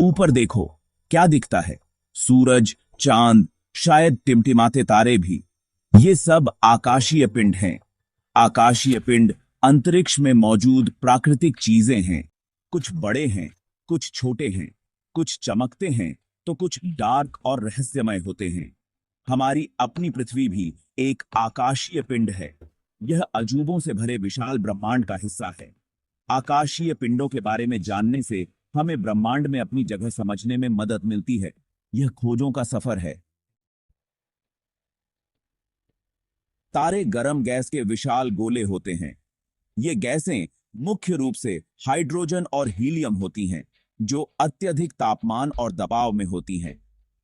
ऊपर देखो, क्या दिखता है? सूरज, चांद, शायद टिमटिमाते तारे भी। ये सब आकाशीय पिंड हैं। आकाशीय पिंड अंतरिक्ष में मौजूद प्राकृतिक चीजें हैं। कुछ बड़े हैं, कुछ छोटे हैं, कुछ चमकते हैं तो कुछ डार्क और रहस्यमय होते हैं। हमारी अपनी पृथ्वी भी एक आकाशीय पिंड है। यह अजूबों से भरे विशाल ब्रह्मांड का हिस्सा है। आकाशीय पिंडों के बारे में जानने से हमें ब्रह्मांड में अपनी जगह समझने में मदद मिलती है। यह खोजों का सफर है। तारे गर्म गैस के विशाल गोले होते हैं। ये गैसें मुख्य रूप से हाइड्रोजन और हीलियम होती हैं, जो अत्यधिक तापमान और दबाव में होती हैं।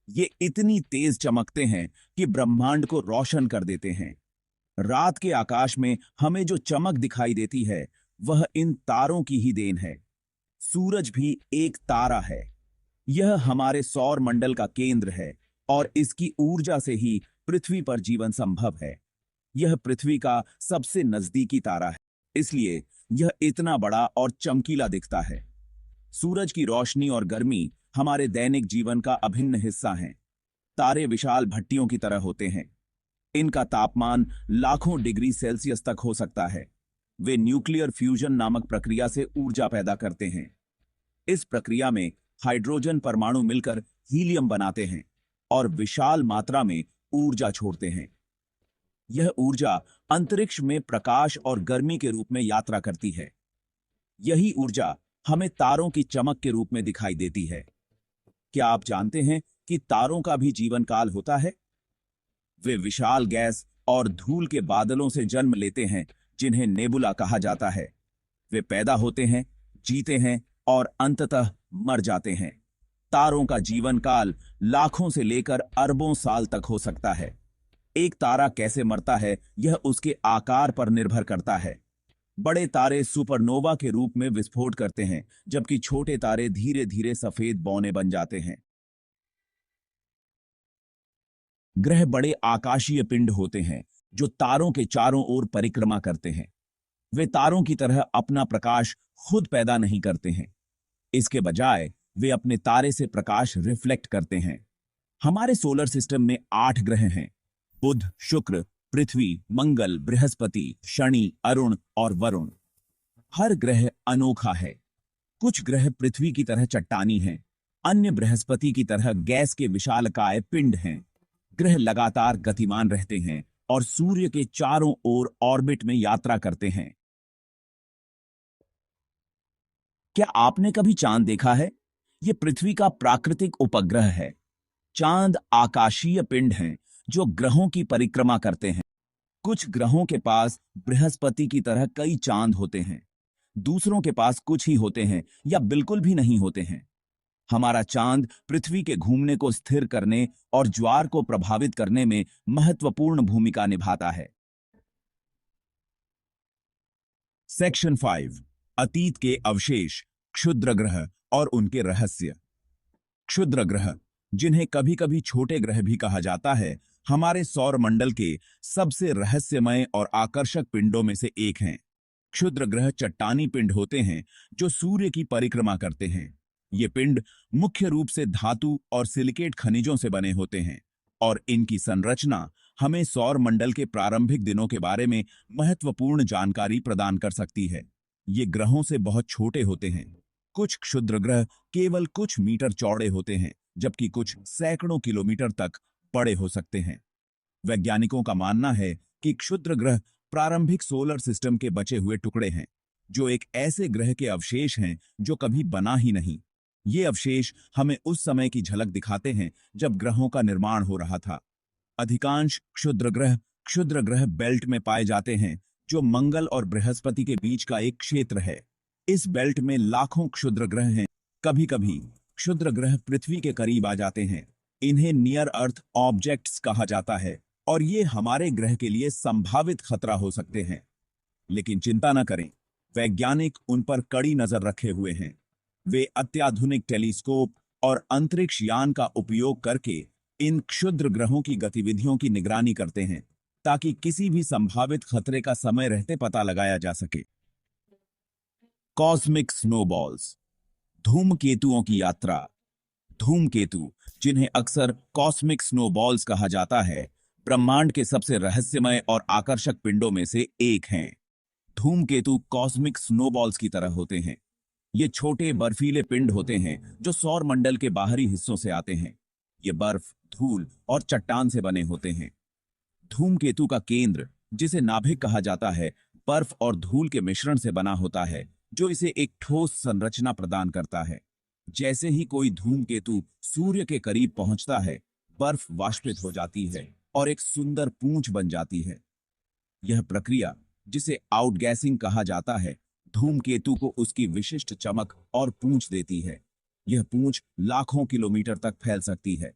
ये इतनी तेज चमकते हैं कि ब्रह्मांड को रोशन कर देते हैं। रात के आकाश में हमें जो चमक दिखाई देती है, वह इन तारों की ही देन है। सूरज भी एक तारा है। यह हमारे सौर मंडल का केंद्र है और इसकी ऊर्जा से ही पृथ्वी पर जीवन संभव है। यह पृथ्वी का सबसे नजदीकी तारा है, इसलिए यह इतना बड़ा और चमकीला दिखता है। सूरज की रोशनी और गर्मी हमारे दैनिक जीवन का अभिन्न हिस्सा हैं। तारे विशाल भट्टियों की तरह होते हैं। इनका तापमान लाखों डिग्री सेल्सियस तक हो सकता है। वे न्यूक्लियर फ्यूजन नामक प्रक्रिया से ऊर्जा पैदा करते हैं। इस प्रक्रिया में हाइड्रोजन परमाणु मिलकर हीलियम बनाते हैं और विशाल मात्रा में ऊर्जा छोड़ते हैं। यह ऊर्जा अंतरिक्ष में प्रकाश और गर्मी के रूप में यात्रा करती है। यही ऊर्जा हमें तारों की चमक के रूप में दिखाई देती है। क्या आप जानते हैं कि तारों का भी जीवन काल होता है? वे विशाल गैस और धूल के बादलों से जन्म लेते हैं, जिन्हें नेबुला कहा जाता है। वे पैदा होते हैं, जीते हैं और अंततः मर जाते हैं। तारों का जीवन काल लाखों से लेकर अरबों साल तक हो सकता है। एक तारा कैसे मरता है, यह उसके आकार पर निर्भर करता है। बड़े तारे सुपरनोवा के रूप में विस्फोट करते हैं, जबकि छोटे तारे धीरे धीरे सफेद बौने बन जाते हैं। ग्रह बड़े आकाशीय पिंड होते हैं जो तारों के चारों ओर परिक्रमा करते हैं। वे तारों की तरह अपना प्रकाश खुद पैदा नहीं करते हैं। इसके बजाय वे अपने तारे से प्रकाश रिफ्लेक्ट करते हैं। हमारे सोलर सिस्टम में 8 ग्रह हैं: बुध, शुक्र, पृथ्वी, मंगल, बृहस्पति, शनि, अरुण और वरुण। हर ग्रह अनोखा है। कुछ ग्रह पृथ्वी की तरह चट्टानी हैं, अन्य बृहस्पति की तरह गैस के विशालकाय पिंड हैं। ग्रह लगातार गतिमान रहते हैं और सूर्य के चारों ओर ऑर्बिट में यात्रा करते हैं। क्या आपने कभी चांद देखा है? यह पृथ्वी का प्राकृतिक उपग्रह है। चांद आकाशीय पिंड हैं जो ग्रहों की परिक्रमा करते हैं। कुछ ग्रहों के पास बृहस्पति की तरह कई चांद होते हैं, दूसरों के पास कुछ ही होते हैं या बिल्कुल भी नहीं होते हैं। हमारा चांद पृथ्वी के घूमने को स्थिर करने और ज्वार को प्रभावित करने में महत्वपूर्ण भूमिका निभाता है। सेक्शन 5: अतीत के अवशेष, क्षुद्र ग्रह और उनके रहस्य। क्षुद्र ग्रह, जिन्हें कभी कभी छोटे ग्रह भी कहा जाता है, हमारे सौर मंडल के सबसे रहस्यमय और आकर्षक पिंडों में से एक हैं। क्षुद्र ग्रह चट्टानी पिंड होते हैं जो सूर्य की परिक्रमा करते हैं। ये पिंड मुख्य रूप से धातु और सिलिकेट खनिजों से बने होते हैं और इनकी संरचना हमें सौर मंडल के प्रारंभिक दिनों के बारे में महत्वपूर्ण जानकारी प्रदान कर सकती है। ये ग्रहों से बहुत छोटे होते हैं। कुछ क्षुद्र ग्रह केवल कुछ मीटर चौड़े होते हैं, जबकि कुछ सैकड़ों किलोमीटर तक बड़े हो सकते हैं। वैज्ञानिकों का मानना है कि क्षुद्र ग्रह प्रारंभिक सोलर सिस्टम के बचे हुए टुकड़े हैं, जो एक ऐसे ग्रह के अवशेष हैं जो कभी बना ही नहीं। ये अवशेष हमें उस समय की झलक दिखाते हैं जब ग्रहों का निर्माण हो रहा था। अधिकांश क्षुद्र ग्रह बेल्ट में पाए जाते हैं, जो मंगल और बृहस्पति के बीच का एक क्षेत्र है। इस बेल्ट में लाखों क्षुद्र ग्रह हैं। कभी कभी क्षुद्र ग्रह पृथ्वी के करीब आ जाते हैं। इन्हें नियर अर्थ ऑब्जेक्ट्स कहा जाता है और ये हमारे ग्रह के लिए संभावित खतरा हो सकते हैं। लेकिन चिंता न करें, वैज्ञानिक उन पर कड़ी नजर रखे हुए हैं। वे अत्याधुनिक टेलीस्कोप और अंतरिक्ष यान का उपयोग करके इन क्षुद्र ग्रहों की गतिविधियों की निगरानी करते हैं, ताकि किसी भी संभावित खतरे का समय रहते पता लगाया जा सके। कॉस्मिक स्नोबॉल्स, धूमकेतुओं की यात्रा। धूमकेतु, जिन्हें अक्सर कॉस्मिक स्नोबॉल्स कहा जाता है, ब्रह्मांड के सबसे रहस्यमय और आकर्षक पिंडों में से एक हैं। धूमकेतु कॉस्मिक स्नोबॉल्स की तरह होते हैं। ये छोटे बर्फीले पिंड होते हैं जो सौर मंडल के बाहरी हिस्सों से आते हैं। ये बर्फ, धूल और चट्टान से बने होते हैं। धूमकेतु का केंद्र, जिसे नाभिक कहा जाता है, बर्फ और धूल के मिश्रण से बना होता है, जो इसे एक ठोस संरचना प्रदान करता है। जैसे ही कोई धूमकेतु सूर्य के करीब पहुंचता है, बर्फ वाष्पित हो जाती है और एक सुंदर पूंछ बन जाती है। यह प्रक्रिया, जिसे आउटगैसिंग कहा जाता है, धूमकेतु को उसकी विशिष्ट चमक और पूंछ देती है। यह पूंछ लाखों किलोमीटर तक फैल सकती है।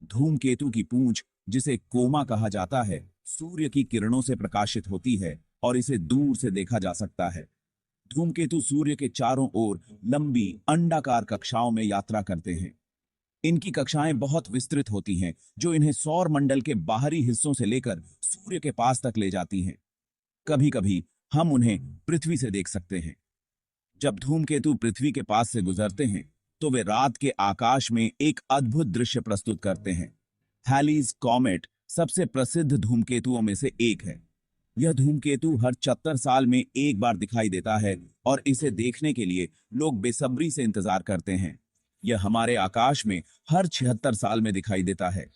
धूमकेतु की पूंछ, जिसे कोमा कहा जाता है, सूर्य की किरणों से प्रकाशित होती है और इसे दूर से देखा जा सकता है। धूमकेतु सूर्य के चारों ओर लंबी अंडाकार कक्षाओं में यात्रा करते हैं। इनकी कक्षाएं बहुत विस्तृत होती हैं, जो इन्हें सौर मंडल के बाहरी हिस्सों से लेकर सूर्य के पास तक ले जाती हैं। कभी कभी हम उन्हें पृथ्वी से देख सकते हैं। जब धूमकेतु पृथ्वी के पास से गुजरते हैं, तो वे रात के आकाश में एक अद्भुत दृश्य प्रस्तुत करते हैं। हैलीज कॉमेट सबसे प्रसिद्ध धूमकेतुओं में से एक है। यह धूमकेतु हर 74 साल में एक बार दिखाई देता है और इसे देखने के लिए लोग बेसब्री से इंतजार करते हैं। यह हमारे आकाश में हर 76 साल में दिखाई देता है।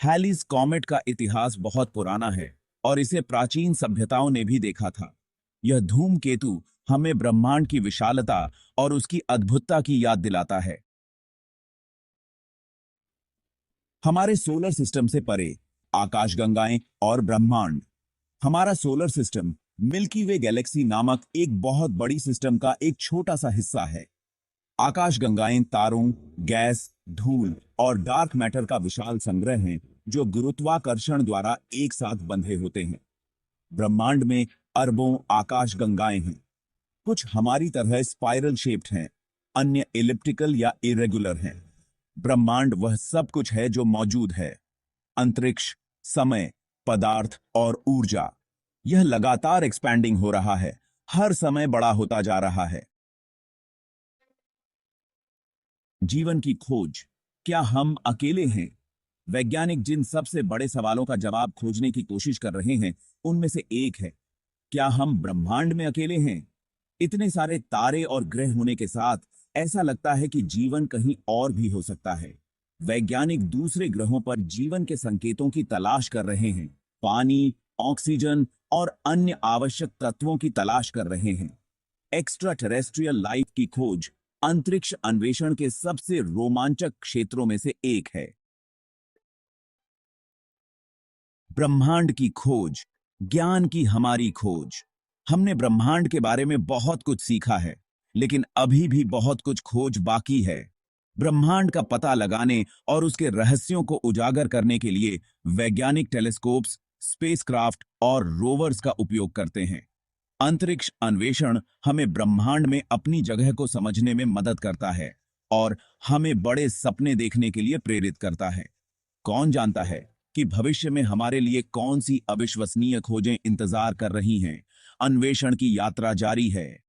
हैलीज कॉमेट का इतिहास बहुत पुराना है और इसे प्राचीन सभ्यताओं ने भी देखा था। यह धूमकेतु हमें ब्रह्मांड की विशालता और उसकी अद्भुतता की याद दिलाता है। हमारे सोलर सिस्टम से परे आकाशगंगाएं और ब्रह्मांड। हमारा सोलर सिस्टम मिल्की वे गैलेक्सी नामक एक बहुत बड़ी सिस्टम का एक छोटा सा हिस्सा है। आकाशगंगाएं तारों, गैस, धूल और डार्क मैटर का विशाल संग्रह हैं, जो गुरुत्वाकर्षण द्वारा एक साथ बंधे होते हैं। ब्रह्मांड में अरबों आकाशगंगाएं हैं। कुछ हमारी तरह स्पाइरल शेप्ड हैं, अन्य एलिप्टिकल या इरेगुलर हैं। ब्रह्मांड वह सब कुछ है जो मौजूद है। अंतरिक्ष, समय, पदार्थ और ऊर्जा, यह लगातार एक्सपैंडिंग हो रहा है, हर समय बड़ा होता जा रहा है। जीवन की खोज, क्या हम अकेले हैं? वैज्ञानिक जिन सबसे बड़े सवालों का जवाब खोजने की कोशिश कर रहे हैं, उनमें से एक है, क्या हम ब्रह्मांड में अकेले हैं? इतने सारे तारे और ग्रह होने के साथ ऐसा लगता है कि जीवन कहीं और भी हो सकता है। वैज्ञानिक दूसरे ग्रहों पर जीवन के संकेतों की तलाश कर रहे हैं। पानी, ऑक्सीजन और अन्य आवश्यक तत्वों की तलाश कर रहे हैं। एक्स्ट्रा टेरेस्ट्रियल लाइफ की खोज अंतरिक्ष अन्वेषण के सबसे रोमांचक क्षेत्रों में से एक है। ब्रह्मांड की खोज, ज्ञान की हमारी खोज। हमने ब्रह्मांड के बारे में बहुत कुछ सीखा है, लेकिन अभी भी बहुत कुछ खोज बाकी है। ब्रह्मांड का पता लगाने और उसके रहस्यों को उजागर करने के लिए वैज्ञानिक टेलीस्कोप्स, स्पेसक्राफ्ट और रोवर्स का उपयोग करते हैं। अंतरिक्ष अन्वेषण हमें ब्रह्मांड में अपनी जगह को समझने में मदद करता है और हमें बड़े सपने देखने के लिए प्रेरित करता है। कौन जानता है कि भविष्य में हमारे लिए कौन सी अविश्वसनीय खोजें इंतजार कर रही हैं। अन्वेषण की यात्रा जारी है।